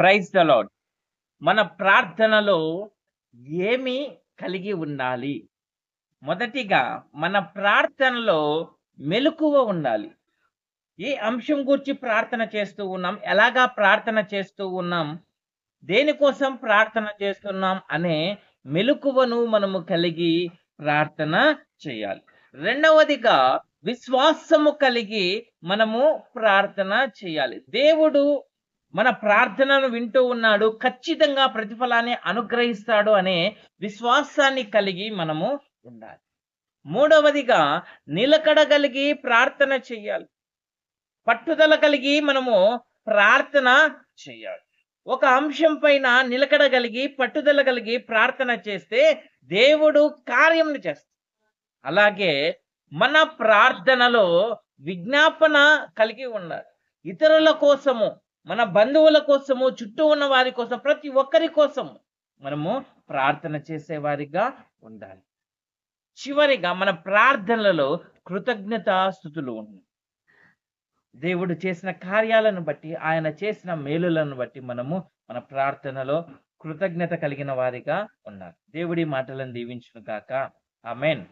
Praise the lord. మన ప్రార్థనలో ఏమి కలిగి ఉండాలి? మొదటిగా మన ప్రార్థనలో మెలకువ ఉండాలి. ఏ అంశం గూర్చి ప్రార్థన చేస్తూ ఉన్నాం? ఎలాగా ప్రార్థన చేస్తూ ఉన్నాం? దేనికోసం ప్రార్థన చేస్తున్నాం అనే మెలకువను మనము కలిగి ప్రార్థన చేయాలి. రెండవదిగా విశ్వాసము కలిగి మనము ప్రార్థన చేయాలి. దేవుడు మన ప్రార్థనను వింటూ ఉన్నాడు, ఖచ్చితంగా ప్రతిఫలాన్ని అనుగ్రహిస్తాడు అనే విశ్వాసాన్ని కలిగి మనము ఉండాలి. మూడవదిగా నిలకడ కలిగి ప్రార్థన చేయాలి. పట్టుదల కలిగి మనము ప్రార్థన చేయాలి. ఒక అంశం పైన నిలకడ కలిగి పట్టుదల కలిగి ప్రార్థన చేస్తే దేవుడు కార్యం చేస్తాడు. అలాగే మన ప్రార్థనలో విజ్ఞాపన కలిగి ఉండాలి. ఇతరుల కోసము, మన బంధువుల కోసము, చుట్టూ ఉన్న వారి కోసం, ప్రతి ఒక్కరి కోసము మనము ప్రార్థన చేసేవారిగా ఉండాలి. చివరిగా మన ప్రార్థనలలో కృతజ్ఞతాస్తుతులు ఉన్నాయి. దేవుడు చేసిన కార్యాలను బట్టి, ఆయన చేసిన మేలులను బట్టి మనము మన ప్రార్థనలో కృతజ్ఞత కలిగిన వారిగా ఉండాలి. దేవుడి మాటలను దీవించును గాక. ఆమేన్.